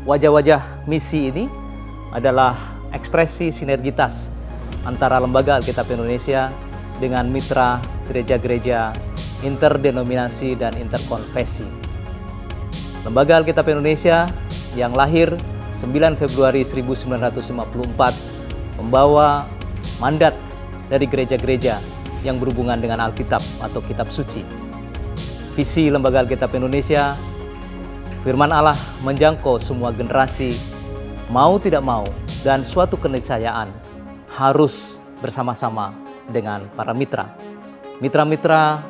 Wajah-wajah misi ini adalah ekspresi sinergitas antara Lembaga Alkitab Indonesia dengan mitra gereja-gereja interdenominasi dan interkonfesi. Lembaga Alkitab Indonesia yang lahir 9 Februari 1954 membawa mandat dari gereja-gereja yang berhubungan dengan Alkitab atau Kitab Suci. Visi Lembaga Alkitab Indonesia, firman Allah menjangkau semua generasi, mau tidak mau, dan suatu keniscayaan harus bersama-sama dengan para mitra. Mitra-mitra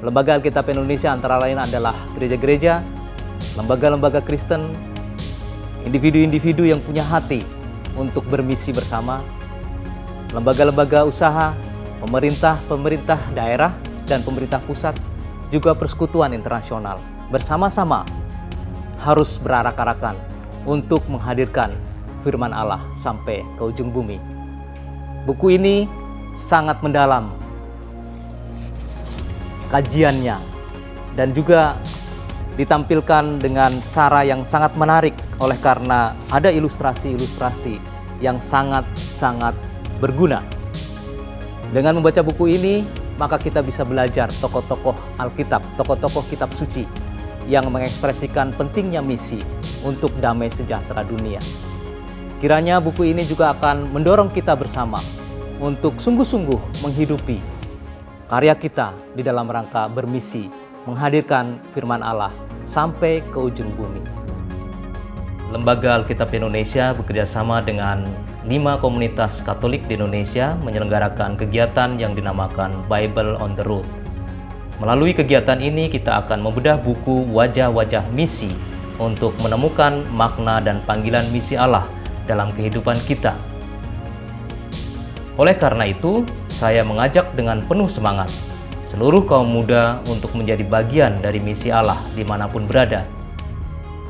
Lembaga Alkitab Indonesia antara lain adalah gereja-gereja, lembaga-lembaga Kristen, individu-individu yang punya hati untuk bermisi bersama, lembaga-lembaga usaha, pemerintah daerah dan pemerintah pusat, juga persekutuan internasional. Bersama-sama harus berarak-arakan untuk menghadirkan firman Allah sampai ke ujung bumi. Buku ini sangat mendalam kajiannya dan juga ditampilkan dengan cara yang sangat menarik oleh karena ada ilustrasi-ilustrasi yang sangat-sangat berguna. Dengan membaca buku ini, maka kita bisa belajar tokoh-tokoh Alkitab, tokoh-tokoh Kitab Suci yang mengekspresikan pentingnya misi untuk damai sejahtera dunia. Kiranya buku ini juga akan mendorong kita bersama untuk sungguh-sungguh menghidupi karya kita di dalam rangka bermisi, menghadirkan firman Allah sampai ke ujung bumi. Lembaga Alkitab Indonesia bekerjasama dengan 5 komunitas Katolik di Indonesia menyelenggarakan kegiatan yang dinamakan Bible on the Road. Melalui kegiatan ini kita akan membedah buku Wajah-Wajah Misi untuk menemukan makna dan panggilan misi Allah dalam kehidupan kita. Oleh karena itu, saya mengajak dengan penuh semangat seluruh kaum muda untuk menjadi bagian dari misi Allah dimanapun berada.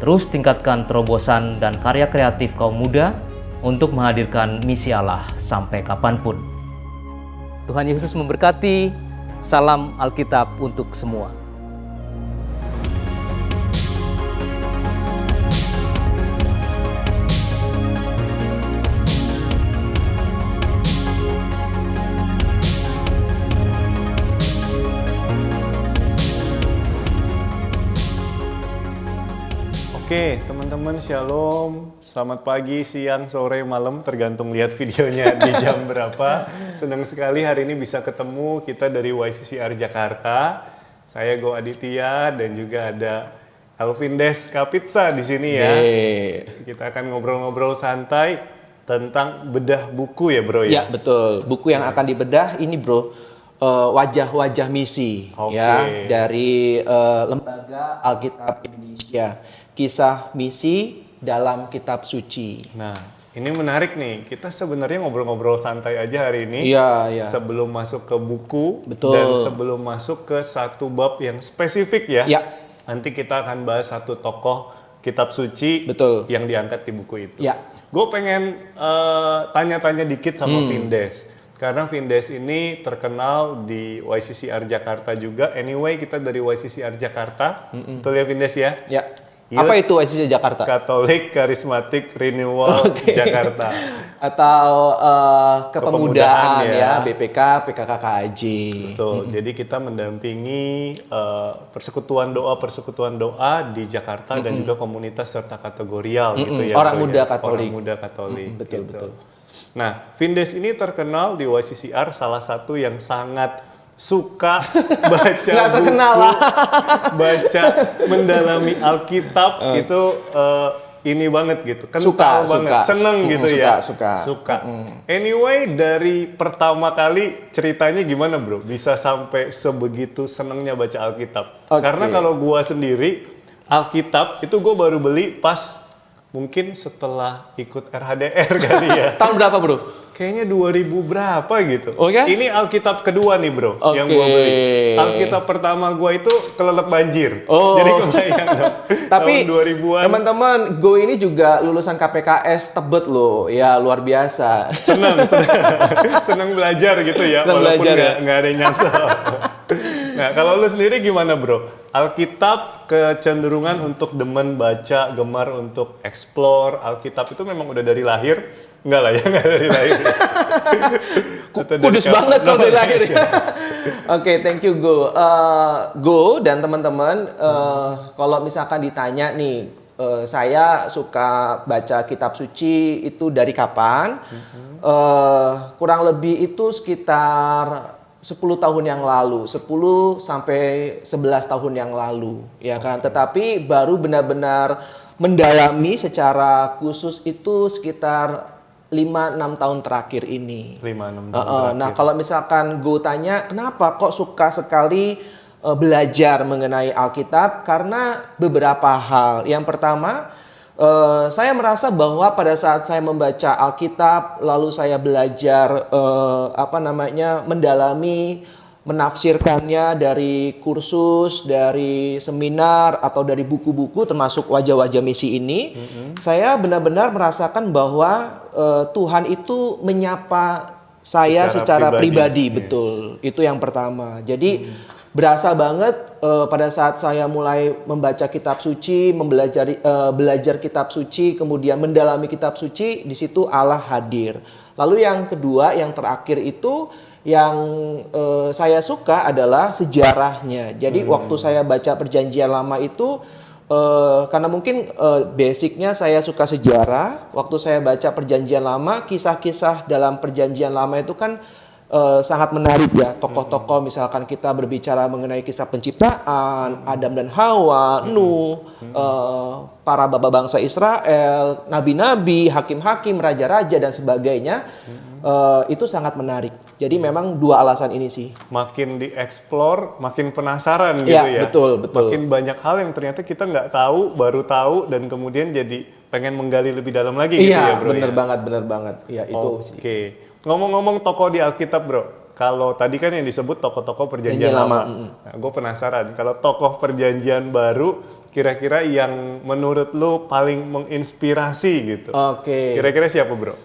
Terus tingkatkan terobosan dan karya kreatif kaum muda untuk menghadirkan misi Allah sampai kapanpun. Tuhan Yesus memberkati. Salam Alkitab untuk semua. Oke, teman-teman, shalom. Selamat pagi, siang, sore, malam, tergantung lihat videonya di jam berapa. Senang sekali hari ini bisa ketemu kita dari YCCR Jakarta. Saya Go Aditya dan juga ada Alvin Des Kapitsa di sini ya. Kita akan ngobrol-ngobrol santai tentang bedah buku ya, Bro ya. Ya, betul. Buku yang akan dibedah ini, Bro, wajah-wajah misi ya dari Lembaga Alkitab Indonesia. Kisah misi dalam Kitab Suci. Nah, ini menarik nih. Kita sebenarnya ngobrol-ngobrol santai aja hari ini. Iya. Sebelum masuk ke buku. Betul. Dan sebelum masuk ke satu bab yang spesifik ya. Ya. Nanti kita akan bahas satu tokoh Kitab Suci. Betul. Yang diangkat di buku itu. Ya. Gue pengen tanya-tanya dikit sama Vindes. Karena Vindes ini terkenal di YCCR Jakarta juga. Anyway, kita dari YCCR Jakarta. Betul ya, Vindes ya? Ya. Apa itu YCCR Jakarta? Catholic Charismatic Renewal Jakarta. Atau kepemudaan ya. BPK, PKKKJ. Betul. Jadi kita mendampingi persekutuan doa di Jakarta dan juga komunitas serta kategorial gitu ya. Orang muda Katolik. Orang muda Katolik. Betul, gitu. betul. Nah, Vindes ini terkenal di YCCR salah satu yang sangat suka baca buku, baca, mendalami Alkitab itu ini banget gitu, kental banget, seneng gitu ya. Suka. Anyway, dari pertama kali ceritanya gimana, Bro? Bisa sampai sebegitu senengnya baca Alkitab. Karena kalau gua sendiri Alkitab itu gua baru beli pas mungkin setelah ikut RHDR kali ya. Tahun berapa, Bro? Kayaknya 2000 berapa gitu. Okay. Ini Alkitab kedua nih, Bro, yang gua beli. Alkitab pertama gua itu kelelep banjir. Jadi kebayang dong. Tapi tahun 2000-an. Teman-teman, Go ini juga lulusan KPKS Tebet loh. Ya, luar biasa. Senang belajar gitu ya, walaupun nggak ada yang nyantol. Nah, kalau lu sendiri gimana, Bro? Alkitab kecenderungan untuk demen baca, gemar untuk explore Alkitab itu memang udah dari lahir? Enggak lah ya, enggak dari lahir. Kudus banget kalau dari lahir ya. Oke, thank you Go. Go dan teman-teman, kalau misalkan ditanya nih, saya suka baca kitab suci itu dari kapan? Kurang lebih itu sekitar 10 tahun yang lalu, 10 sampai 11 tahun yang lalu, ya kan. Tetapi baru benar-benar mendalami secara khusus itu sekitar 5-6 tahun terakhir ini. 5-6 tahun terakhir. Nah, kalau misalkan gue tanya, kenapa kok suka sekali belajar mengenai Alkitab? Karena beberapa hal. Yang pertama, saya merasa bahwa pada saat saya membaca Alkitab, lalu saya belajar mendalami, menafsirkannya dari kursus, dari seminar, atau dari buku-buku termasuk wajah-wajah misi ini, saya benar-benar merasakan bahwa Tuhan itu menyapa saya secara pribadi. Yes. Betul. Itu yang pertama. Jadi berasa banget pada saat saya mulai membaca kitab suci, belajar kitab suci, kemudian mendalami kitab suci, di situ Allah hadir. Lalu yang kedua, yang terakhir itu yang saya suka adalah sejarahnya. Jadi waktu saya baca Perjanjian Lama itu karena mungkin basicnya saya suka sejarah. Waktu saya baca Perjanjian Lama, kisah-kisah dalam Perjanjian Lama itu kan sangat menarik ya. Tokoh-tokoh, misalkan kita berbicara mengenai kisah penciptaan, Adam dan Hawa, Nuh, para bapa bangsa Israel, nabi-nabi, hakim-hakim, raja-raja dan sebagainya. Itu sangat menarik. Jadi memang dua alasan ini sih. Makin dieksplor, makin penasaran gitu ya. Betul. Makin banyak hal yang ternyata kita nggak tahu, baru tahu, dan kemudian jadi pengen menggali lebih dalam lagi gitu ya bro. Iya, bener banget. Iya, itu sih. Oke. Ngomong-ngomong tokoh di Alkitab bro, kalau tadi kan yang disebut tokoh-tokoh Perjanjian Lama. Nah, gue penasaran, kalau tokoh Perjanjian Baru, kira-kira yang menurut lu paling menginspirasi gitu. Oke. Kira-kira siapa bro?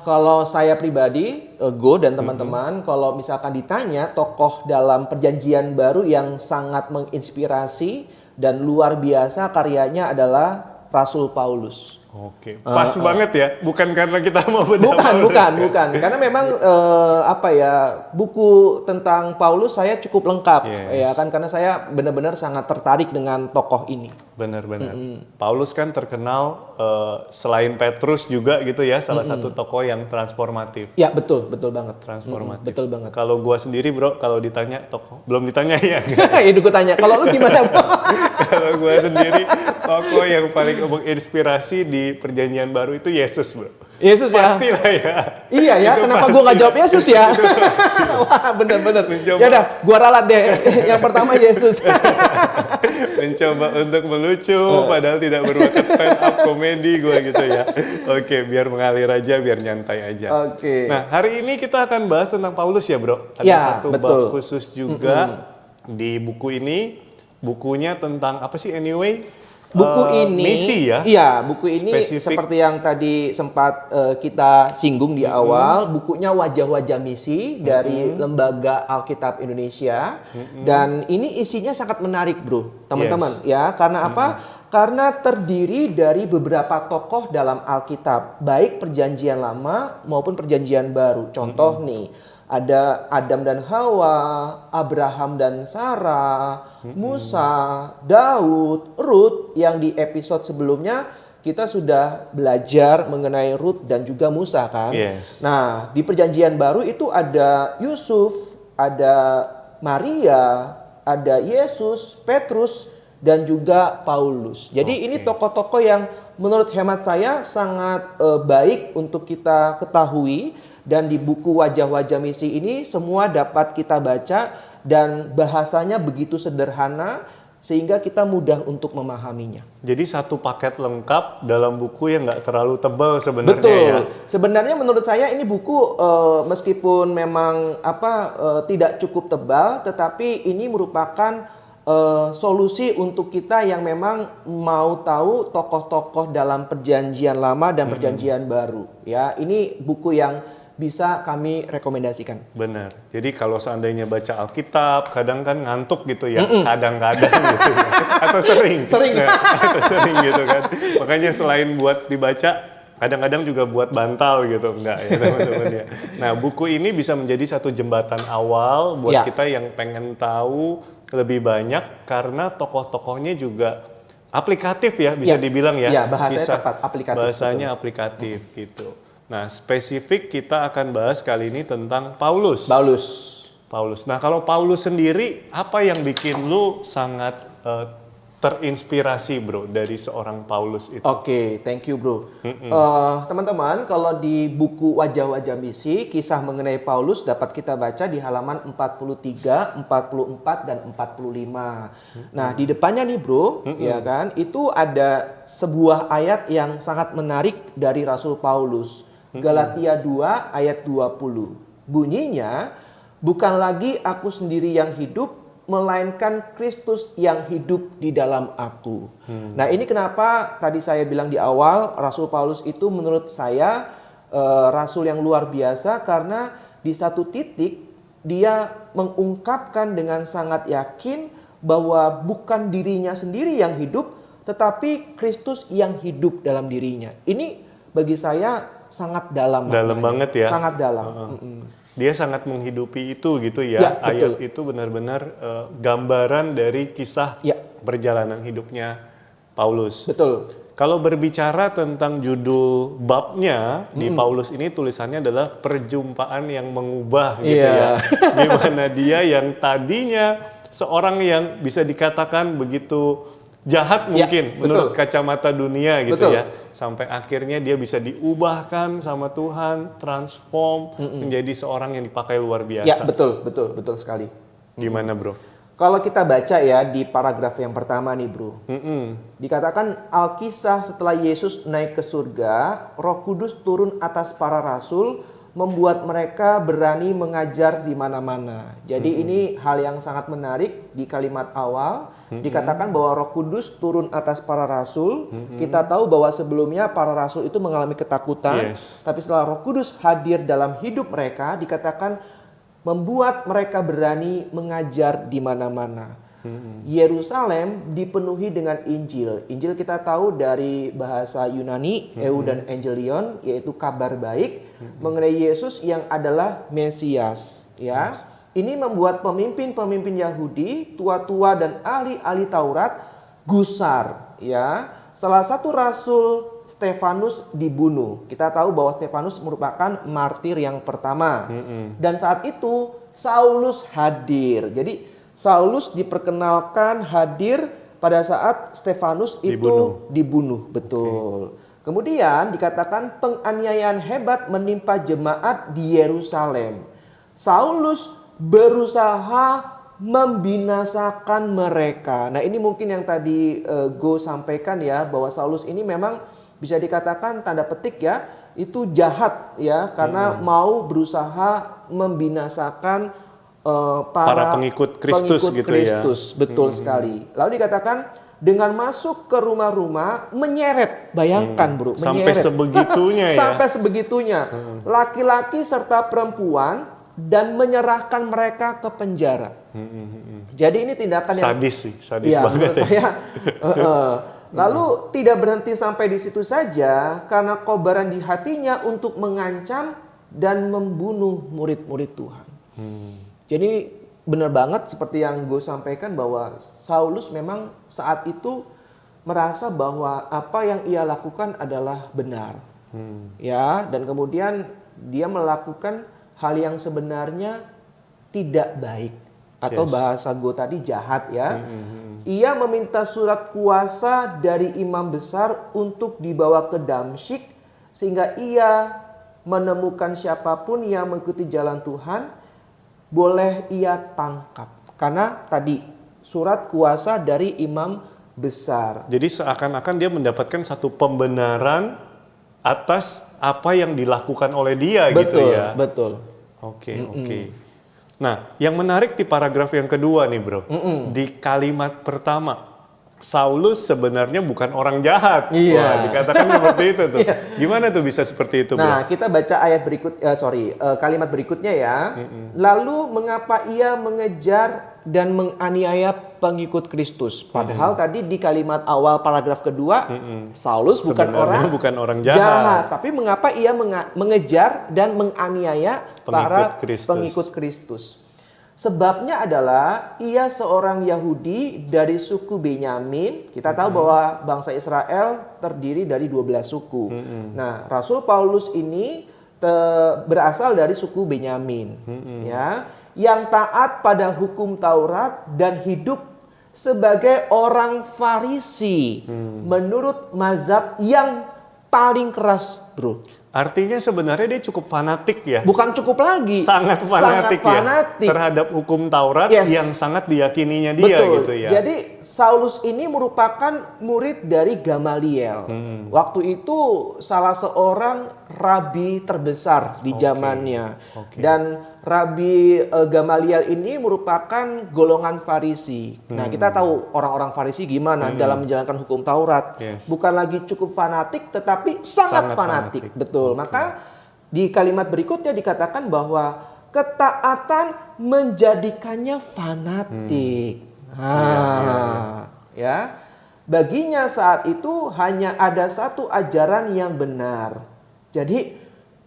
Kalau saya pribadi, Go dan teman-teman, kalau misalkan ditanya tokoh dalam Perjanjian Baru yang sangat menginspirasi dan luar biasa karyanya adalah Rasul Paulus. Oke, pas banget ya. Bukan karena kita mau bedah Bukan. Karena memang buku tentang Paulus saya cukup lengkap, ya kan, karena saya benar-benar sangat tertarik dengan tokoh ini. Benar-benar. Paulus kan terkenal selain Petrus juga gitu ya, salah satu tokoh yang transformatif. Ya, betul banget. Transformatif. Betul banget. Kalau gua sendiri bro, kalau ditanya tokoh, belum ditanya ya. Itu gue tanya. Kalau lu gimana? Kalau gua sendiri, tokoh yang paling menginspirasi di Perjanjian Baru itu Yesus bro. Yesus ya? Pastilah ya. Iya ya, Itu kenapa pasti. gue nggak jawab Yesus ya? Wah, bener. Ya udah, gue ralat deh. Yang pertama Yesus. Mencoba untuk melucu, padahal tidak berbakat stand up komedi gue gitu ya. Oke, biar mengalir aja, biar nyantai aja. Oke. Nah, hari ini kita akan bahas tentang Paulus ya bro. Ada satu bab khusus juga di buku ini. Bukunya tentang apa sih anyway? Buku ini, misi ya? Iya, buku ini spesifik. Seperti yang tadi sempat kita singgung di awal, bukunya wajah-wajah misi dari Lembaga Alkitab Indonesia, dan ini isinya sangat menarik, bro, teman-teman. Ya, karena apa? Karena terdiri dari beberapa tokoh dalam Alkitab, baik Perjanjian Lama maupun Perjanjian Baru. Contoh nih, ada Adam dan Hawa, Abraham dan Sarah, Musa, Daud, Rut, yang di episode sebelumnya kita sudah belajar mengenai Rut dan juga Musa kan. Yes. Nah, di Perjanjian Baru itu ada Yusuf, ada Maria, ada Yesus, Petrus, dan juga Paulus. Jadi ini tokoh-tokoh yang menurut hemat saya sangat baik untuk kita ketahui. Dan di buku Wajah-Wajah Misi ini semua dapat kita baca dan bahasanya begitu sederhana sehingga kita mudah untuk memahaminya. Jadi satu paket lengkap dalam buku yang nggak terlalu tebal sebenarnya. Betul. Ya. Sebenarnya menurut saya ini buku meskipun memang tidak cukup tebal, tetapi ini merupakan solusi untuk kita yang memang mau tahu tokoh-tokoh dalam Perjanjian Lama dan Perjanjian Baru. Ya, ini buku yang bisa kami rekomendasikan. Benar. Jadi kalau seandainya baca Alkitab, kadang kan ngantuk gitu ya, kadang-kadang gitu ya. Atau sering. Sering. Nah, atau sering gitu kan. Makanya selain buat dibaca, kadang-kadang juga buat bantal gitu, enggak ya teman-teman ya. Nah, buku ini bisa menjadi satu jembatan awal buat kita yang pengen tahu lebih banyak, karena tokoh-tokohnya juga aplikatif ya, bisa dibilang ya. Iya, bahasanya tepat, aplikatif. Bahasanya aplikatif gitu. Nah, spesifik kita akan bahas kali ini tentang Paulus. Nah, kalau Paulus sendiri, apa yang bikin lu sangat terinspirasi, bro, dari seorang Paulus itu? Oke, thank you, bro. Teman-teman, kalau di buku Wajah-Wajah Misi, kisah mengenai Paulus dapat kita baca di halaman 43, 44, dan 45. Nah, di depannya nih, bro, ya kan, itu ada sebuah ayat yang sangat menarik dari Rasul Paulus. Galatia 2 ayat 20. Bunyinya, bukan lagi aku sendiri yang hidup, melainkan Kristus yang hidup di dalam aku. Nah, ini kenapa tadi saya bilang di awal, Rasul Paulus itu menurut saya rasul yang luar biasa, karena di satu titik dia mengungkapkan dengan sangat yakin bahwa bukan dirinya sendiri yang hidup, tetapi Kristus yang hidup dalam dirinya. Ini bagi saya sangat dalam. Dalam banget ya. Sangat dalam. Dia sangat menghidupi itu gitu ya. Ayat itu benar-benar gambaran dari kisah perjalanan hidupnya Paulus. Betul. Kalau berbicara tentang judul babnya di Paulus ini, tulisannya adalah perjumpaan yang mengubah gitu ya. Dimana dia yang tadinya seorang yang bisa dikatakan begitu jahat mungkin menurut kacamata dunia gitu ya, sampai akhirnya dia bisa diubahkan sama Tuhan, transform menjadi seorang yang dipakai luar biasa. Ya, betul sekali. Gimana, bro? Kalau kita baca ya di paragraf yang pertama nih, bro, dikatakan Alkisah setelah Yesus naik ke surga, Roh Kudus turun atas para rasul, membuat mereka berani mengajar di mana-mana. Jadi ini hal yang sangat menarik di kalimat awal. Dikatakan bahwa Roh Kudus turun atas para rasul. Kita tahu bahwa sebelumnya para rasul itu mengalami ketakutan. Tapi setelah Roh Kudus hadir dalam hidup mereka, dikatakan membuat mereka berani mengajar di mana-mana. Yerusalem dipenuhi dengan Injil. Injil kita tahu dari bahasa Yunani, Euangelion, yaitu kabar baik mengenai Yesus yang adalah Mesias. Ya, ini membuat pemimpin-pemimpin Yahudi, tua-tua dan ahli-ahli Taurat gusar. Ya, salah satu rasul Stefanus dibunuh. Kita tahu bahwa Stefanus merupakan martir yang pertama. Dan saat itu Saulus hadir. Jadi Saulus diperkenalkan hadir pada saat Stefanus itu dibunuh. Betul. Kemudian dikatakan penganiayaan hebat menimpa jemaat di Yerusalem. Saulus berusaha membinasakan mereka. Nah, ini mungkin yang tadi Go sampaikan ya, bahwa Saulus ini memang bisa dikatakan tanda petik ya, itu jahat ya, karena mau berusaha membinasakan para pengikut Kristus gitu ya. Betul sekali. Lalu dikatakan dengan masuk ke rumah-rumah menyeret, bayangkan bro, sampai sebegitunya ya. Sampai sebegitunya. Laki-laki serta perempuan, dan menyerahkan mereka ke penjara. Jadi ini tindakan yang sadis banget ya. Lalu tidak berhenti sampai di situ saja, karena kobaran di hatinya untuk mengancam dan membunuh murid-murid Tuhan. Jadi benar banget seperti yang gue sampaikan, bahwa Saulus memang saat itu merasa bahwa apa yang ia lakukan adalah benar. Ya, dan kemudian dia melakukan hal yang sebenarnya tidak baik, atau bahasa gue tadi jahat ya. Ia meminta surat kuasa dari imam besar untuk dibawa ke Damsyik, sehingga ia menemukan siapapun yang mengikuti jalan Tuhan boleh ia tangkap. Karena tadi surat kuasa dari imam besar. Jadi seakan-akan dia mendapatkan satu pembenaran atas apa yang dilakukan oleh dia gitu ya. Betul. Oke. Nah, yang menarik di paragraf yang kedua nih bro, di kalimat pertama, Saulus sebenarnya bukan orang jahat. Iya. Wah, dikatakan seperti itu tuh. Gimana tuh bisa seperti itu, Bro? Nah, kita baca ayat kalimat berikutnya ya. Lalu mengapa ia mengejar dan menganiaya pengikut Kristus? Padahal tadi di kalimat awal paragraf kedua, Saulus Sebenarnya bukan orang jahat. tapi mengapa ia mengejar dan menganiaya para pengikut Kristus? Sebabnya adalah ia seorang Yahudi dari suku Benyamin. Kita tahu bahwa bangsa Israel terdiri dari 12 suku. Nah, Rasul Paulus ini berasal dari suku Benyamin, ya, yang taat pada hukum Taurat dan hidup sebagai orang Farisi menurut mazhab yang paling keras, bro. Artinya sebenarnya dia cukup fanatik ya. Bukan cukup lagi. Sangat fanatik ya. Terhadap hukum Taurat yang sangat diyakininya dia. Betul. Gitu ya. Jadi Saulus ini merupakan murid dari Gamaliel. Waktu itu salah seorang rabi terbesar di zamannya. Dan Rabi Gamaliel ini merupakan golongan Farisi. Nah, kita tahu orang-orang Farisi gimana dalam menjalankan hukum Taurat. Bukan lagi cukup fanatik, tetapi sangat fanatik. Betul. Maka di kalimat berikutnya dikatakan bahwa ketaatan menjadikannya fanatik. Ya. Baginya saat itu hanya ada satu ajaran yang benar. Jadi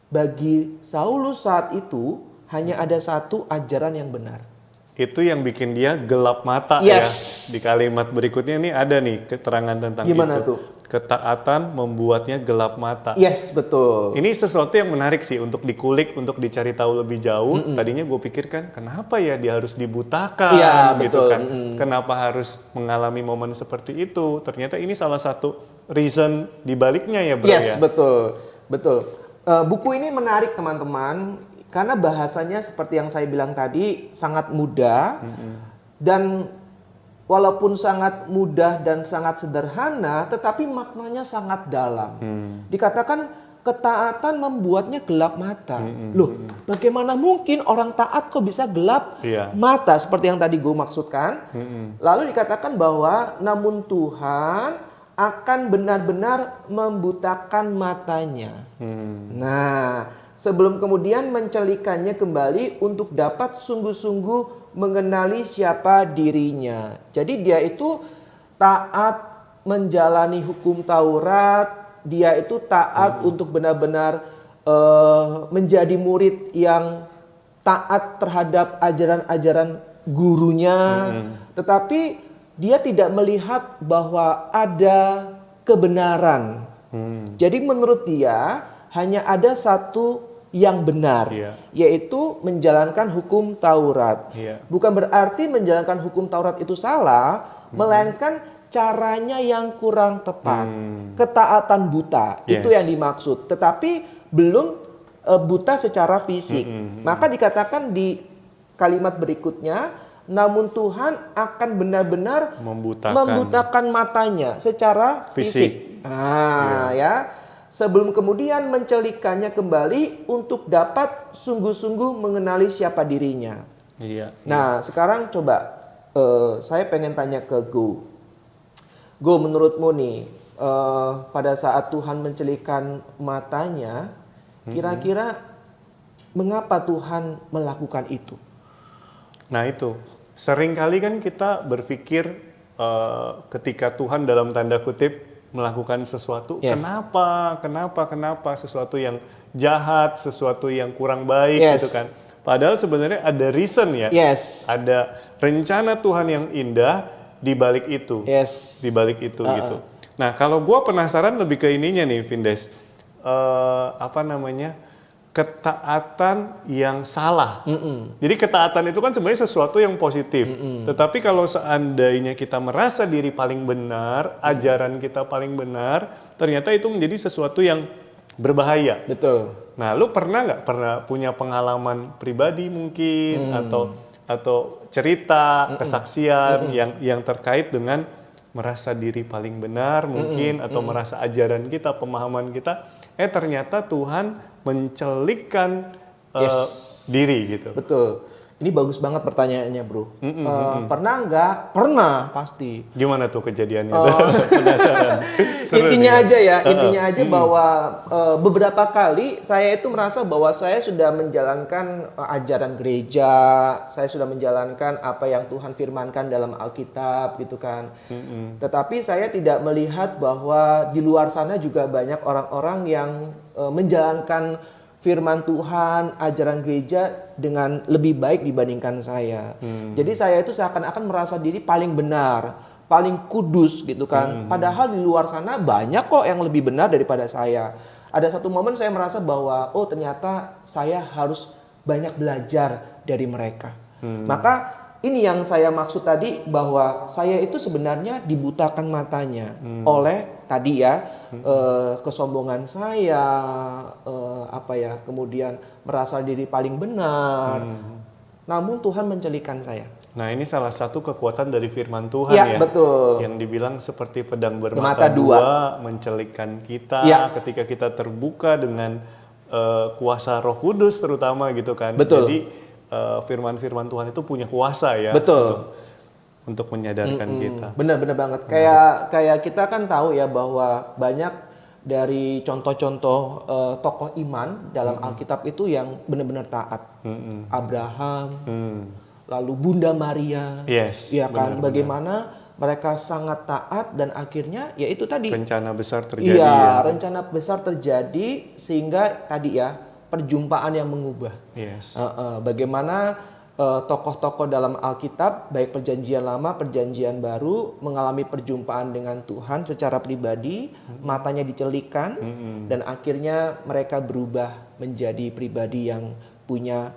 bagi Saulus saat itu hanya ada satu ajaran yang benar. Itu yang bikin dia gelap mata ya. Di kalimat berikutnya ini ada nih keterangan tentang gimana itu. Tuh? Ketaatan membuatnya gelap mata. Yes, betul. Ini sesuatu yang menarik sih untuk dikulik, untuk dicari tahu lebih jauh. Tadinya gue pikirkan kenapa ya dia harus dibutakan gitu kan. Kenapa harus mengalami momen seperti itu. Ternyata ini salah satu reason dibaliknya ya bro ya. Yes, betul. Buku ini menarik teman-teman. Karena bahasanya seperti yang saya bilang tadi sangat mudah dan walaupun sangat mudah dan sangat sederhana, tetapi maknanya sangat dalam. Dikatakan ketaatan membuatnya gelap mata. Loh, bagaimana mungkin orang taat kok bisa gelap mata? Seperti yang tadi gue maksudkan. Lalu dikatakan bahwa namun Tuhan akan benar-benar membutakan matanya. Nah, sebelum kemudian mencelikannya kembali untuk dapat sungguh-sungguh mengenali siapa dirinya. Jadi dia itu taat menjalani hukum Taurat, dia itu taat untuk benar-benar menjadi murid yang taat terhadap ajaran-ajaran gurunya. Tetapi dia tidak melihat bahwa ada kebenaran. Jadi menurut dia hanya ada satu yang benar, yaitu menjalankan hukum Taurat. Bukan berarti menjalankan hukum Taurat itu salah, melainkan caranya yang kurang tepat. Ketaatan buta, itu yang dimaksud. Tetapi belum buta secara fisik. Maka dikatakan di kalimat berikutnya, namun Tuhan akan benar-benar membutakan matanya secara fisik. Ya. Sebelum kemudian mencelikannya kembali untuk dapat sungguh-sungguh mengenali siapa dirinya. Nah, sekarang coba saya pengen tanya ke Go. Go, menurutmu nih, pada saat Tuhan mencelikan matanya, kira-kira mengapa Tuhan melakukan itu? Nah itu, seringkali kan kita berpikir ketika Tuhan dalam tanda kutip melakukan sesuatu, kenapa sesuatu yang jahat, sesuatu yang kurang baik gitu kan. Padahal sebenarnya ada reason ya. Ada rencana Tuhan yang indah di balik itu. Di balik itu gitu. Nah, kalau gue penasaran lebih ke ininya nih, Vindes. Ketaatan yang salah. Jadi ketaatan itu kan sebenarnya sesuatu yang positif. Tetapi kalau seandainya kita merasa diri paling benar, ajaran kita paling benar, ternyata itu menjadi sesuatu yang berbahaya. Betul. Nah, lu pernah punya pengalaman pribadi mungkin atau cerita, kesaksian yang terkait dengan merasa diri paling benar mungkin atau merasa ajaran kita, pemahaman kita, ternyata Tuhan mencelikkan diri gitu. Betul. Ini bagus banget pertanyaannya, Bro. Pernah nggak? Pernah, pasti. Gimana tuh kejadiannya? Penasaran. Seru Intinya nih. aja ya, intinya aja bahwa beberapa kali saya itu merasa bahwa saya sudah menjalankan ajaran gereja, saya sudah menjalankan apa yang Tuhan firmankan dalam Alkitab gitu kan. Tetapi saya tidak melihat bahwa di luar sana juga banyak orang-orang yang menjalankan firman Tuhan, ajaran gereja dengan lebih baik dibandingkan saya. Jadi saya itu seakan-akan merasa diri paling benar, paling kudus gitu kan. Padahal di luar sana banyak kok yang lebih benar daripada saya. Ada satu momen saya merasa bahwa oh ternyata saya harus banyak belajar dari mereka. Maka ini yang saya maksud tadi bahwa saya itu sebenarnya dibutakan matanya oleh tadi ya kesombongan saya, kemudian merasa diri paling benar. Namun Tuhan mencelikan saya. Nah, ini salah satu kekuatan dari firman Tuhan Ya, ya. betul. Yang dibilang seperti pedang Bermata bermata dua. dua, mencelikkan kita Ya. ketika kita terbuka dengan kuasa Roh Kudus terutama gitu kan. Betul. Jadi firman-firman Tuhan itu punya kuasa ya. Betul. Untuk menyadarkan kita. Benar-benar banget. Kayak kita kan tahu ya bahwa banyak dari contoh-contoh tokoh iman dalam Alkitab itu yang benar-benar taat. Abraham, lalu Bunda Maria, Yes, ya kan? benar-benar. Bagaimana mereka sangat taat dan akhirnya ya itu tadi. Rencana besar terjadi Iya, ya. rencana besar terjadi sehingga tadi ya perjumpaan yang mengubah. Yes. Bagaimana tokoh-tokoh dalam Alkitab, baik perjanjian lama, perjanjian baru, mengalami perjumpaan dengan Tuhan secara pribadi, matanya dicelikkan, dan akhirnya mereka berubah menjadi pribadi yang punya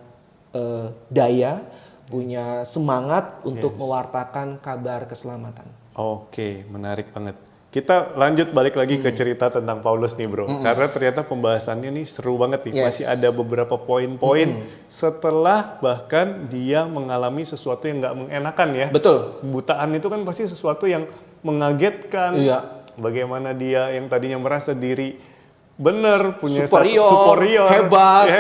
daya, punya semangat untuk mewartakan kabar keselamatan. Oke, menarik banget. Kita lanjut balik lagi ke cerita tentang Paulus nih bro. Karena ternyata pembahasannya nih seru banget nih. Yes. Masih ada beberapa poin-poin setelah bahkan dia mengalami sesuatu yang nggak mengenakan ya. Betul. Butaan itu kan pasti sesuatu yang mengagetkan. Iya. Bagaimana dia yang tadinya merasa diri benar, punya Superior, hebat.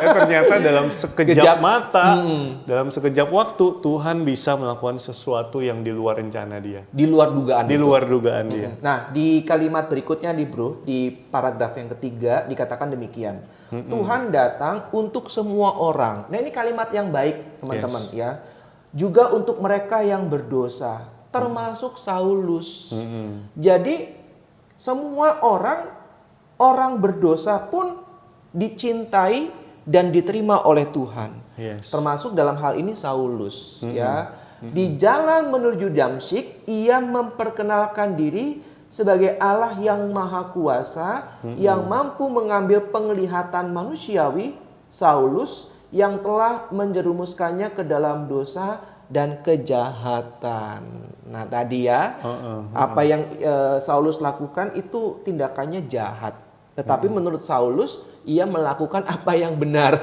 Ternyata dalam sekejap Kejap. mata, dalam sekejap waktu Tuhan bisa melakukan sesuatu yang di luar rencana dia. Di luar dugaan. Di luar dugaan dia. Nah, di kalimat berikutnya nih bro, di paragraf yang ketiga dikatakan demikian. Tuhan datang untuk semua orang. Nah, ini kalimat yang baik teman-teman ya. Juga untuk mereka yang berdosa, termasuk Saulus. Jadi semua orang berdosa pun dicintai dan diterima oleh Tuhan. Yes. Termasuk dalam hal ini Saulus ya. Di jalan menuju Damsyik ia memperkenalkan diri sebagai Allah yang maha kuasa yang mampu mengambil penglihatan manusiawi Saulus yang telah menjerumuskannya ke dalam dosa dan kejahatan. Nah tadi ya apa yang Saulus lakukan itu tindakannya jahat. Tetapi menurut Saulus ia melakukan apa yang benar.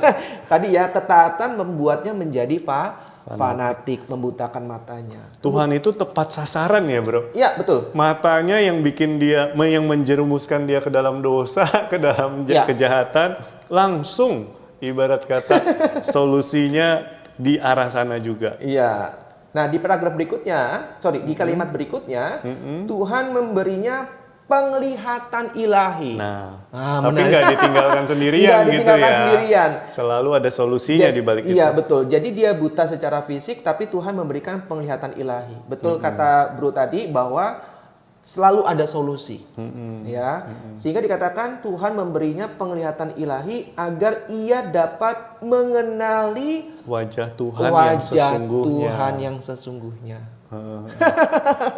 Tadi ya ketaatan membuatnya menjadi fanatik, membutakan matanya. Tuhan itu tepat sasaran ya bro. Iya betul. Matanya yang bikin dia, yang menjerumuskan dia ke dalam dosa, ke dalam kejahatan, langsung ibarat kata solusinya di arah sana juga. Iya. Nah di paragraf berikutnya, di kalimat berikutnya, Tuhan memberinya penglihatan ilahi. Nah, menarik. tapi nggak ditinggalkan sendirian Nggak gitu ditinggalkan ya. sendirian. Selalu ada solusinya di balik itu. Iya betul. Jadi dia buta secara fisik, tapi Tuhan memberikan penglihatan ilahi. Betul kata Bro tadi bahwa selalu ada solusi, ya. Sehingga dikatakan Tuhan memberinya penglihatan ilahi agar ia dapat mengenali Wajah Tuhan yang sesungguhnya.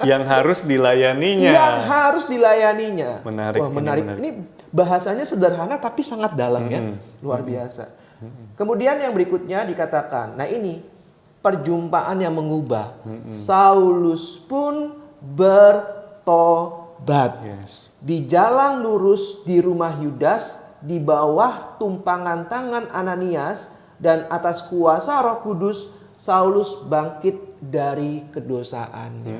Yang harus dilayaninya. Yang harus dilayaninya. Menarik. Wah, menarik. Ini bahasanya sederhana tapi sangat dalam ya. Luar biasa. Kemudian yang berikutnya dikatakan, nah ini perjumpaan yang mengubah. Saulus pun bertobat. Yes. Di jalan lurus di rumah Yudas, di bawah tumpangan tangan Ananias dan atas kuasa Roh Kudus, Saulus bangkit dari kedosaannya.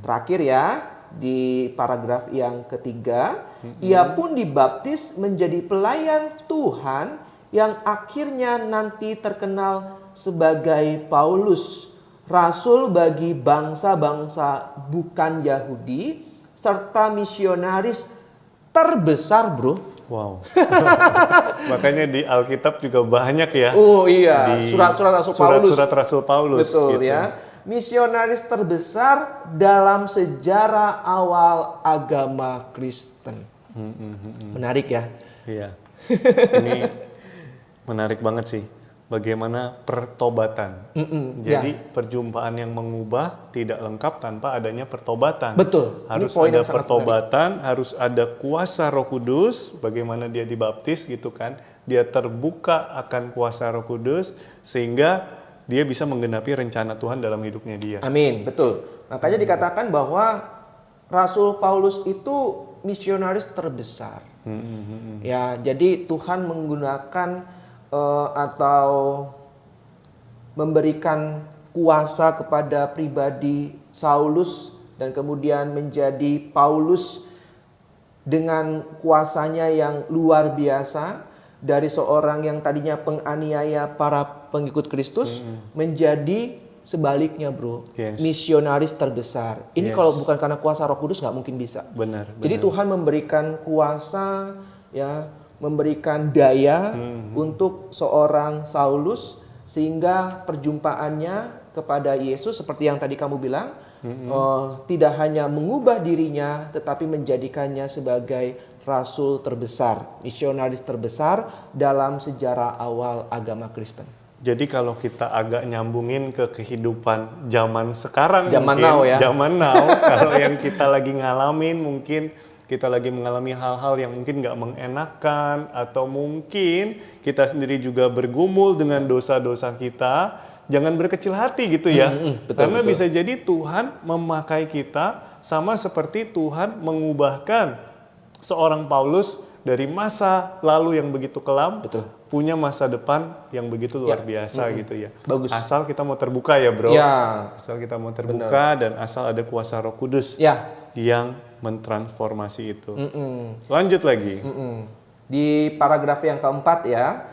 Terakhir ya, di paragraf yang ketiga, ia pun dibaptis menjadi pelayan Tuhan yang akhirnya nanti terkenal sebagai Paulus, rasul bagi bangsa-bangsa bukan Yahudi, serta misionaris terbesar, bro. Wow. Makanya di Alkitab juga banyak ya. Oh iya, surat-surat Rasul Paulus. Surat-surat Rasul Paulus. Betul gitu. ya. Misionaris terbesar dalam sejarah awal agama Kristen. Menarik ya. Iya. Ini menarik banget sih. Bagaimana pertobatan. Jadi perjumpaan yang mengubah tidak lengkap tanpa adanya pertobatan. Betul. Harus Ini poin ada yang sangat pertobatan, harus ada kuasa Roh Kudus. Bagaimana dia dibaptis gitu kan? Dia terbuka akan kuasa Roh Kudus sehingga dia bisa menggenapi rencana Tuhan dalam hidupnya dia. Amin, betul. Makanya dikatakan bahwa Rasul Paulus itu misionaris terbesar. Ya, jadi Tuhan menggunakan atau memberikan kuasa kepada pribadi Saulus dan kemudian menjadi Paulus dengan kuasanya yang luar biasa, dari seorang yang tadinya penganiaya para pengikut Kristus menjadi sebaliknya, bro. Yes. Misionaris terbesar. Ini kalau bukan karena kuasa Roh Kudus nggak mungkin bisa. Benar. Jadi Tuhan memberikan kuasa, ya, memberikan daya untuk seorang Saulus sehingga perjumpaannya kepada Yesus seperti yang tadi kamu bilang, tidak hanya mengubah dirinya tetapi menjadikannya sebagai rasul terbesar, misionaris terbesar dalam sejarah awal agama Kristen. Jadi kalau kita agak nyambungin ke kehidupan zaman sekarang, Zaman mungkin, now ya. Zaman now, kalau yang kita lagi ngalamin, mungkin kita lagi mengalami hal-hal yang mungkin nggak mengenakan, atau mungkin kita sendiri juga bergumul dengan dosa-dosa kita, jangan berkecil hati gitu ya. Karena bisa jadi Tuhan memakai kita sama seperti Tuhan mengubahkan seorang Paulus dari masa lalu yang begitu kelam, punya masa depan yang begitu luar biasa gitu ya. Bagus. Asal kita mau terbuka ya, bro. Ya. Asal kita mau terbuka dan asal ada kuasa Roh Kudus yang mentransformasi itu. Lanjut lagi. Di paragraf yang keempat ya,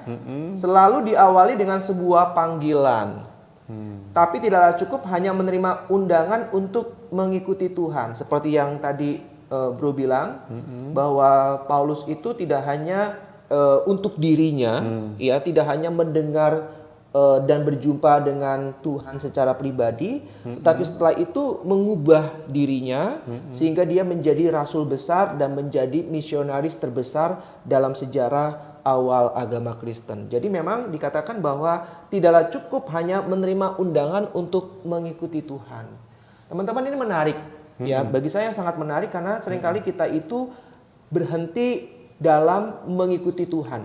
selalu diawali dengan sebuah panggilan. Tapi tidaklah cukup hanya menerima undangan untuk mengikuti Tuhan. Seperti yang tadi Bro bilang, bahwa Paulus itu tidak hanya untuk dirinya, ya, tidak hanya mendengar dan berjumpa dengan Tuhan secara pribadi, tapi setelah itu mengubah dirinya sehingga dia menjadi rasul besar dan menjadi misionaris terbesar dalam sejarah awal agama Kristen. Jadi memang dikatakan bahwa tidaklah cukup hanya menerima undangan untuk mengikuti Tuhan. Teman-teman, ini menarik ya, bagi saya sangat menarik karena seringkali kita itu berhenti dalam mengikuti Tuhan.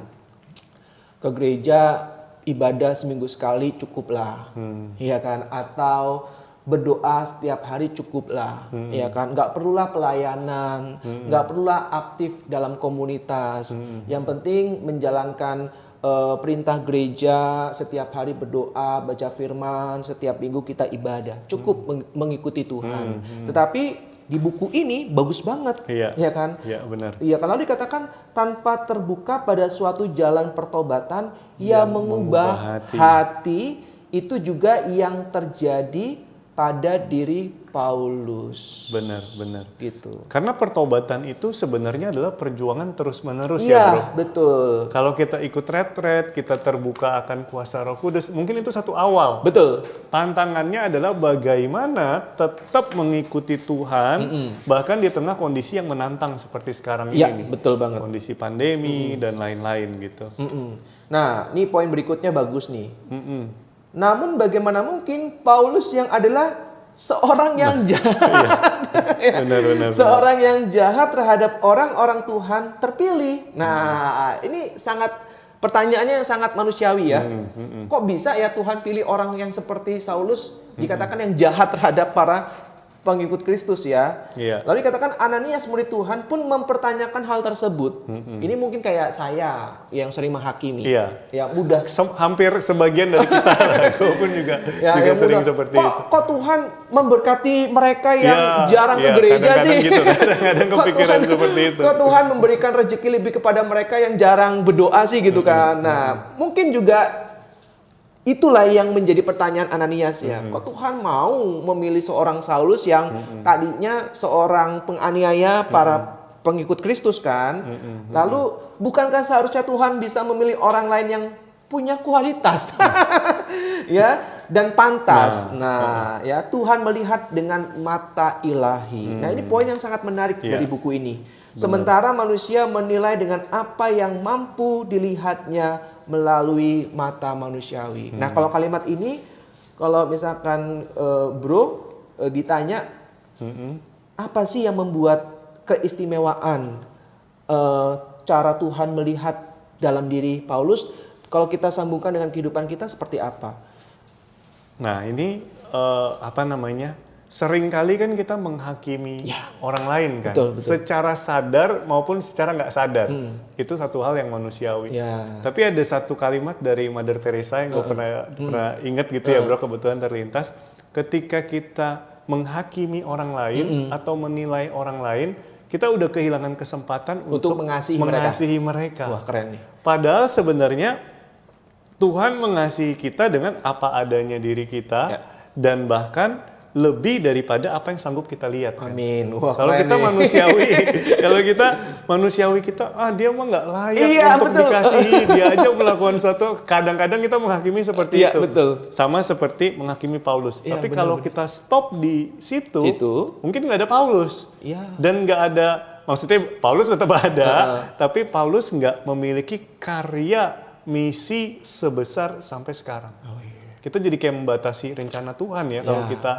Ke gereja ibadah seminggu sekali cukuplah, ya kan? Atau berdoa setiap hari cukuplah, ya kan? Nggak perlulah pelayanan, nggak perlulah aktif dalam komunitas. Yang penting menjalankan perintah gereja, setiap hari berdoa, baca firman, setiap minggu kita ibadah, cukup mengikuti Tuhan. Tetapi di buku ini bagus banget, ya kan? Iya, benar. Iya, kalau dikatakan tanpa terbuka pada suatu jalan pertobatan yang mengubah hati, itu juga yang terjadi pada diri Paulus. Benar. Gitu. Karena pertobatan itu sebenarnya adalah perjuangan terus-menerus ya, Iya, bro. betul. Kalau kita ikut retret, kita terbuka akan kuasa Roh Kudus, mungkin itu satu awal. Betul. Tantangannya adalah bagaimana tetap mengikuti Tuhan, bahkan di tengah kondisi yang menantang seperti sekarang Iya, ini. betul banget. Kondisi pandemi dan lain-lain gitu. Nah, ini poin berikutnya bagus nih. Namun bagaimana mungkin Paulus yang adalah seorang yang jahat, Benar. seorang yang jahat terhadap orang-orang Tuhan terpilih. Nah, ini pertanyaannya sangat manusiawi ya. Kok bisa ya Tuhan pilih orang yang seperti Saulus, dikatakan yang jahat terhadap para pengikut Kristus ya. Lalu dikatakan Ananias murid Tuhan pun mempertanyakan hal tersebut. Ini mungkin kayak saya yang sering menghakimi. Ya mudah. Hampir sebagian dari kita, aku pun juga sering seperti itu. Kok Tuhan memberkati mereka yang jarang ke gereja kadang-kadang sih? Gitu, kadang-kadang kepikiran seperti itu. Kok Tuhan memberikan rezeki lebih kepada mereka yang jarang berdoa sih gitu kan? Nah, mungkin juga itulah yang menjadi pertanyaan Ananias ya. Kok Tuhan mau memilih seorang Saulus yang tadinya seorang penganiaya para pengikut Kristus kan? Lalu bukankah seharusnya Tuhan bisa memilih orang lain yang punya kualitas ya dan pantas. Nah, ya Tuhan melihat dengan mata ilahi. Nah, ini poin yang sangat menarik dari buku ini. Sementara manusia menilai dengan apa yang mampu dilihatnya melalui mata manusiawi. Nah, kalau kalimat ini, kalau misalkan bro ditanya, apa sih yang membuat keistimewaan cara Tuhan melihat dalam diri Paulus? Kalau kita sambungkan dengan kehidupan kita seperti apa? Nah, ini seringkali kan kita menghakimi orang lain kan, betul. Secara sadar maupun secara nggak sadar. Itu satu hal yang manusiawi. Tapi ada satu kalimat dari Mother Teresa yang gue pernah ingat gitu ya bro, kebetulan terlintas. Ketika kita menghakimi orang lain atau menilai orang lain, kita udah kehilangan kesempatan untuk mengasihi mereka. Wah, keren nih. Padahal sebenarnya Tuhan mengasihi kita dengan apa adanya diri kita dan bahkan lebih daripada apa yang sanggup kita lihat. Kan? Amin. Wah, kalau kita manusiawi, dia mah nggak layak untuk dikasihi. Dia aja melakukan sesuatu. Kadang-kadang kita menghakimi seperti itu. Betul. Sama seperti menghakimi Paulus. Tapi kalau kita stop di situ, mungkin nggak ada Paulus. Dan nggak ada, maksudnya Paulus tetap ada, tapi Paulus nggak memiliki karya misi sebesar sampai sekarang. Kita jadi kayak membatasi rencana Tuhan ya kalau kita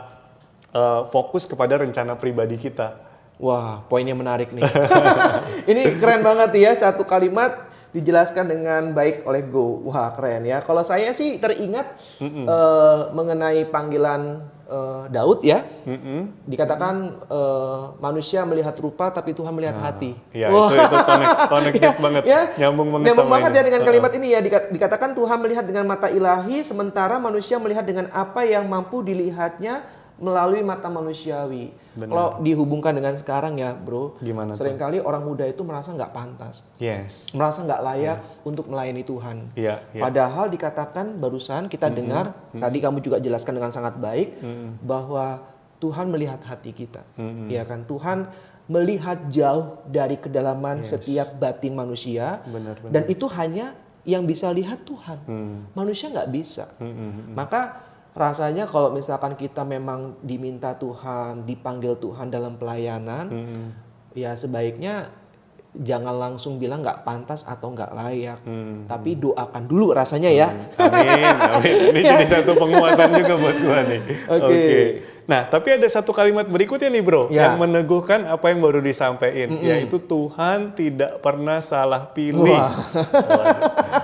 fokus kepada rencana pribadi kita. Wah, poinnya menarik nih. Ini keren banget ya, satu kalimat dijelaskan dengan baik oleh Go. Wah, keren ya. Kalau saya sih teringat mengenai panggilan Daud ya. Dikatakan manusia melihat rupa tapi Tuhan melihat hati. Iya, itu connected banget. Nyambung banget ya dengan kalimat ini ya. Dikatakan Tuhan melihat dengan mata ilahi, sementara manusia melihat dengan apa yang mampu dilihatnya melalui mata manusiawi. Kalau dihubungkan dengan sekarang ya bro, seringkali orang muda itu merasa nggak pantas, merasa nggak layak untuk melayani Tuhan. Padahal dikatakan barusan kita dengar, tadi kamu juga jelaskan dengan sangat baik, bahwa Tuhan melihat hati kita. Ya kan, Tuhan melihat jauh dari kedalaman setiap batin manusia, dan itu hanya yang bisa lihat Tuhan. Manusia nggak bisa. Maka rasanya kalau misalkan kita memang diminta Tuhan, dipanggil Tuhan dalam pelayanan, ya sebaiknya jangan langsung bilang nggak pantas atau nggak layak, tapi doakan dulu rasanya ya. Amin. Ini jadi satu penguatan juga buat gua nih. Oke. Nah, tapi ada satu kalimat berikutnya nih bro, yang meneguhkan apa yang baru disampaikan, yaitu Tuhan tidak pernah salah pilih.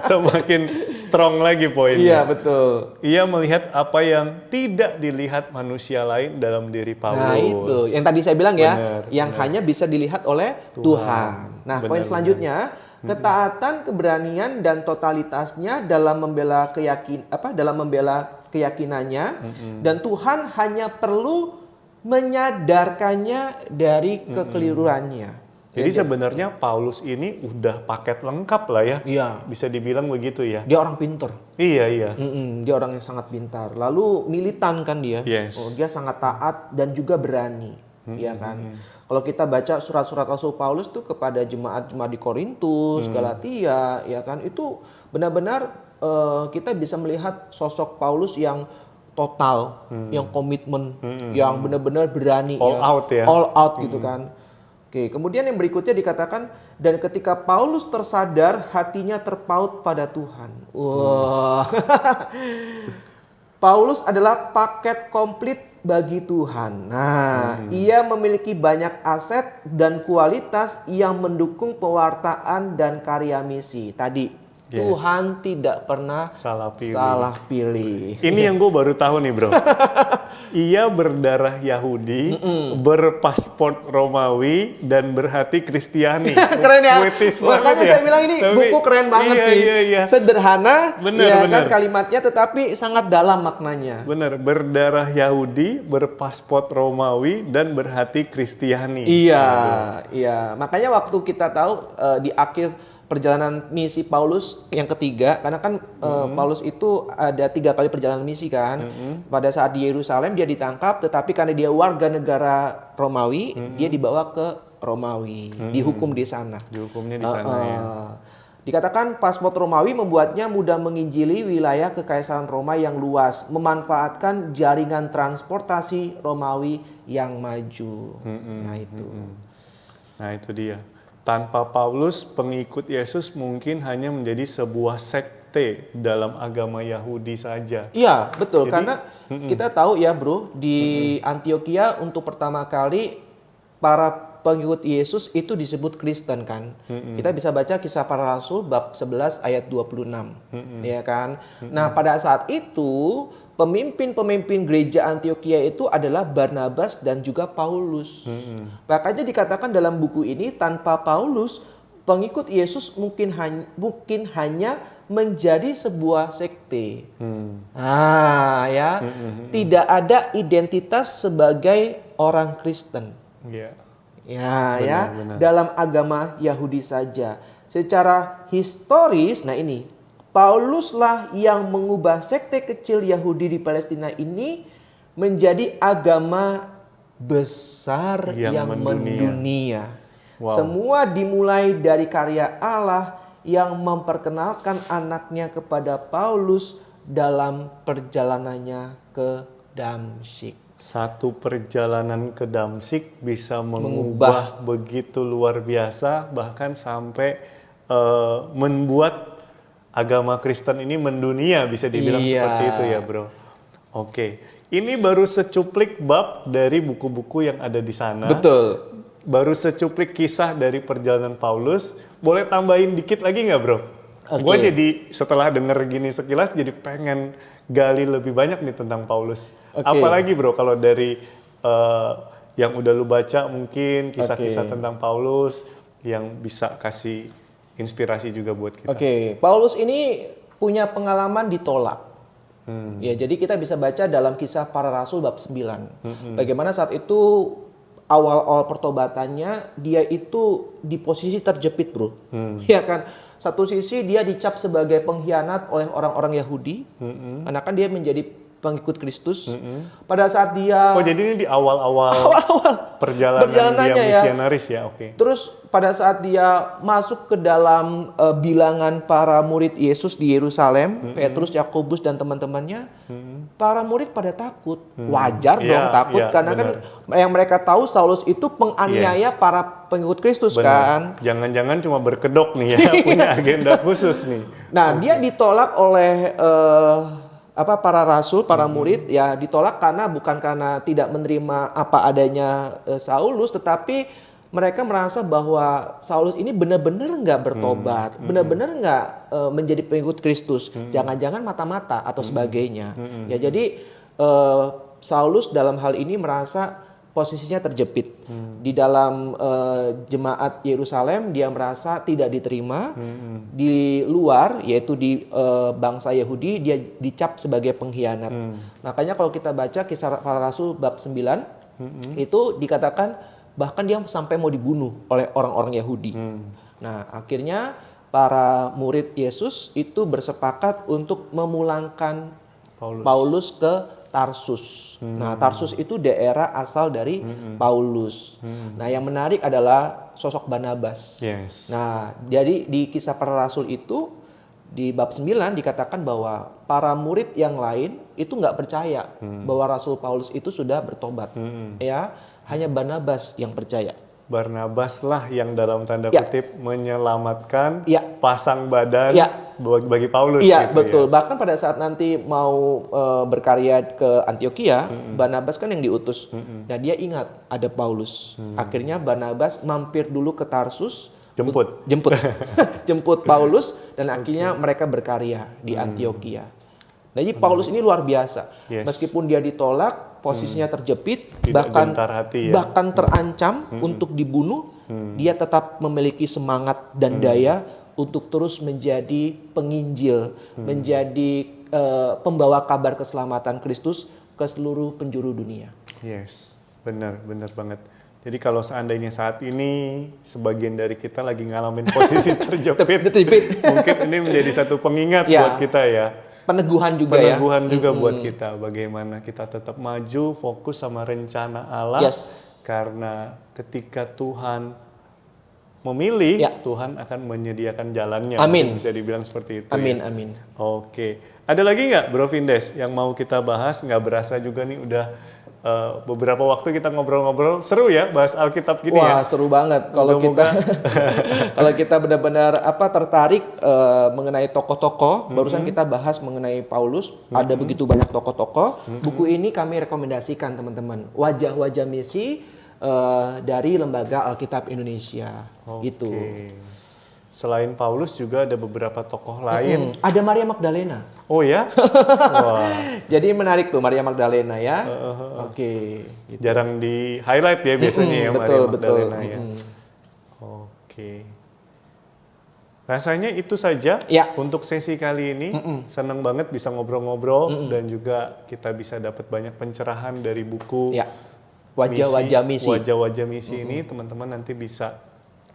Semakin strong lagi poinnya. Iya, betul. Ia melihat apa yang tidak dilihat manusia lain dalam diri Paulus. Nah, itu yang tadi saya bilang yang hanya bisa dilihat oleh Tuhan. Nah, poin selanjutnya, ketaatan, keberanian dan totalitasnya dalam membela keyakinannya, dan Tuhan hanya perlu menyadarkannya dari kekeliruannya. Jadi sebenarnya Paulus ini udah paket lengkap lah ya. Bisa dibilang begitu ya. Dia orang pintar. Iya. Dia orang yang sangat pintar. Lalu militan kan dia. Dia sangat taat dan juga berani. Ya kan. Kalau kita baca surat-surat Rasul Paulus tuh kepada jemaat-jemaat di Korintus, Galatia, ya kan, itu benar-benar kita bisa melihat sosok Paulus yang total, yang komitmen, yang benar-benar berani, all out gitu kan. Oke, kemudian yang berikutnya dikatakan, dan ketika Paulus tersadar, hatinya terpaut pada Tuhan. Wah. Paulus adalah paket komplit bagi Tuhan. Nah, ia memiliki banyak aset dan kualitas yang mendukung pewartaan dan karya misi. Tadi Tuhan tidak pernah salah pilih. Ini yang gue baru tahu nih bro. Ia berdarah Yahudi, berpasport Romawi, dan berhati Kristiani. Keren ya? Makanya saya bilang ini buku keren banget sih. Sederhana, bener. Kan kalimatnya, tetapi sangat dalam maknanya. Bener, berdarah Yahudi, berpasport Romawi, dan berhati Kristiani. Iya. Makanya waktu kita tahu di akhir perjalanan misi Paulus yang ketiga, karena kan Paulus itu ada 3 kali perjalanan misi kan. Pada saat di Yerusalem dia ditangkap, tetapi karena dia warga negara Romawi, dia dibawa ke Romawi, dihukum di sana. Dihukumnya di sana ya. Dikatakan paspor Romawi membuatnya mudah menginjili wilayah kekaisaran Roma yang luas, memanfaatkan jaringan transportasi Romawi yang maju. Nah itu. Nah itu dia. Tanpa Paulus, pengikut Yesus mungkin hanya menjadi sebuah sekte dalam agama Yahudi saja. Iya, betul. Jadi, karena kita tahu ya bro, di Antioquia untuk pertama kali para pengikut Yesus itu disebut Kristen kan. Kita bisa baca Kisah Para Rasul bab 11 ayat 26. Ya kan? Nah, pada saat itu pemimpin-pemimpin gereja Antioquia itu adalah Barnabas dan juga Paulus. Makanya dikatakan dalam buku ini tanpa Paulus pengikut Yesus mungkin hanya menjadi sebuah sekte. Tidak ada identitas sebagai orang Kristen. Benar. Dalam agama Yahudi saja. Secara historis, nah ini Pauluslah yang mengubah sekte kecil Yahudi di Palestina ini menjadi agama besar yang mendunia. Wow. Semua dimulai dari karya Allah yang memperkenalkan anaknya kepada Paulus dalam perjalanannya ke Damsyik. Satu perjalanan ke Damsyik bisa mengubah begitu luar biasa, bahkan sampai membuat agama Kristen ini mendunia, bisa dibilang seperti itu ya bro. Oke, ini baru secuplik bab dari buku-buku yang ada di sana. Betul. Baru secuplik kisah dari perjalanan Paulus. Boleh tambahin dikit lagi nggak bro? Gue jadi setelah denger gini sekilas jadi pengen gali lebih banyak nih tentang Paulus. Apalagi bro kalau dari yang udah lu baca mungkin kisah-kisah tentang Paulus yang bisa kasih inspirasi juga buat kita. Paulus ini punya pengalaman ditolak. Ya, jadi kita bisa baca dalam Kisah Para Rasul bab 9. Bagaimana saat itu awal-awal pertobatannya dia itu di posisi terjepit, bro. Ya kan? Satu sisi dia dicap sebagai pengkhianat oleh orang-orang Yahudi, karena kan dia menjadi pengikut Kristus. Pada saat dia jadi ini di awal-awal perjalanan dia misionaris ya, Terus pada saat dia masuk ke dalam bilangan para murid Yesus di Yerusalem, Petrus, Yakobus dan teman-temannya, para murid pada takut. Wajar dong takut karena kan yang mereka tahu Saulus itu penganiaya para pengikut Kristus kan. Jangan-jangan cuma berkedok nih ya, punya agenda khusus nih. Nah, dia ditolak oleh para rasul, para murid ya ditolak bukan karena tidak menerima apa adanya Saulus, tetapi mereka merasa bahwa Saulus ini benar-benar nggak bertobat, benar-benar nggak menjadi pengikut Kristus, jangan-jangan mata-mata atau sebagainya. Ya jadi Saulus dalam hal ini merasa posisinya terjepit di dalam jemaat Yerusalem. Dia merasa tidak diterima. Di luar, yaitu di bangsa Yahudi, dia dicap sebagai pengkhianat. Makanya kalau kita baca Kisah Para Rasul bab 9, itu dikatakan bahkan dia sampai mau dibunuh oleh orang-orang Yahudi. Nah, akhirnya para murid Yesus itu bersepakat untuk memulangkan Paulus ke Tarsus. Nah, Tarsus itu daerah asal dari Paulus. Nah, yang menarik adalah sosok Barnabas. Nah, jadi di Kisah Para Rasul itu di bab 9 dikatakan bahwa para murid yang lain itu nggak percaya bahwa Rasul Paulus itu sudah bertobat. Ya, hanya Barnabas yang percaya. Barnabas lah yang dalam tanda kutip menyelamatkan pasang badan bagi Paulus. Iya, betul. Bahkan pada saat nanti mau berkarya ke Antioquia, Barnabas kan yang diutus. Nah, dia ingat ada Paulus. Akhirnya Barnabas mampir dulu ke Tarsus, jemput Paulus, dan akhirnya mereka berkarya di Antioquia. Jadi Paulus ini luar biasa. Meskipun dia ditolak, posisinya terjepit, bahkan terancam untuk dibunuh, dia tetap memiliki semangat dan daya untuk terus menjadi penginjil, menjadi pembawa kabar keselamatan Kristus ke seluruh penjuru dunia. Benar banget. Jadi kalau seandainya saat ini sebagian dari kita lagi ngalamin posisi terjepit, mungkin ini menjadi satu pengingat Ya. buat kita ya. Peneguhan juga Peneguhan juga buat kita, bagaimana kita tetap maju, fokus sama rencana Allah. Yes. Karena ketika Tuhan memilih, Ya. Tuhan akan menyediakan jalannya. Amin. Mungkin bisa dibilang seperti itu. Amin, ya. amin. Oke. Ada lagi nggak Bro Vindes yang mau kita bahas? Nggak berasa juga nih udah beberapa waktu kita ngobrol-ngobrol. Seru ya bahas Alkitab gini ya? Wah, seru banget kalau kita kalau kita benar-benar tertarik mengenai tokoh-tokoh. Barusan kita bahas mengenai Paulus, ada begitu banyak tokoh-tokoh. Buku ini kami rekomendasikan teman-teman. Wajah-wajah misi dari Lembaga Alkitab Indonesia. Gitu. Selain Paulus juga ada beberapa tokoh lain. Ada Maria Magdalena. Oh ya? Wah. Jadi menarik tuh Maria Magdalena ya. Oke. Gitu. Jarang di highlight ya biasanya ya Maria Magdalena ya. Oke. Rasanya itu saja Ya. untuk sesi kali ini. Senang banget bisa ngobrol-ngobrol dan juga kita bisa dapat banyak pencerahan dari buku. Ya. Wajah-wajah misi. Wajah-wajah misi ini teman-teman nanti bisa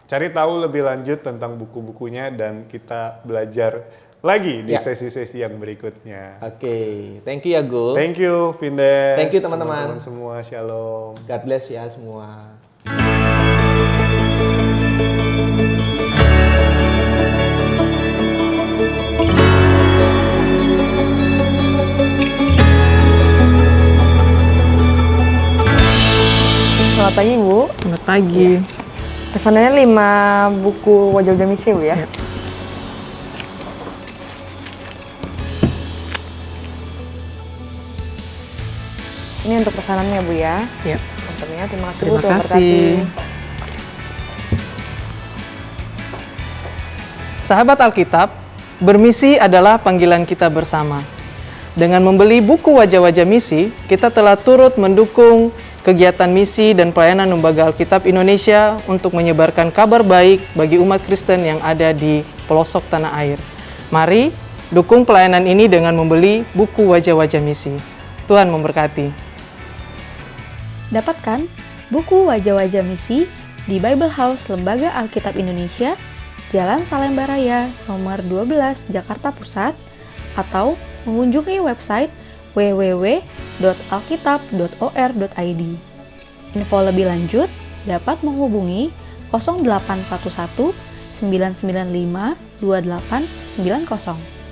cari tahu lebih lanjut tentang buku-bukunya dan kita belajar lagi di sesi-sesi yang berikutnya. Oke. Thank you ya Gul. Thank you Vindes. Thank you teman-teman. Semua shalom. God bless ya semua. Selamat pagi Bu. Selamat pagi. Pesanannya 5 buku wajah-wajah misi Bu ya. Ya. Ini untuk pesanannya Bu ya. Ya. Mantapnya, terima kasih Bu. Terima Tuhan kasih. berkati. Sahabat Alkitab, bermisi adalah panggilan kita bersama. Dengan membeli buku Wajah-Wajah Misi, kita telah turut mendukung kegiatan misi dan pelayanan Lembaga Alkitab Indonesia untuk menyebarkan kabar baik bagi umat Kristen yang ada di pelosok tanah air. Mari dukung pelayanan ini dengan membeli buku Wajah-Wajah Misi. Tuhan memberkati. Dapatkan buku Wajah-Wajah Misi di Bible House Lembaga Alkitab Indonesia, Jalan Salemba Raya, nomor 12, Jakarta Pusat, atau mengunjungi website www.alkitab.or.id. Info lebih lanjut dapat menghubungi 0811 995 2890.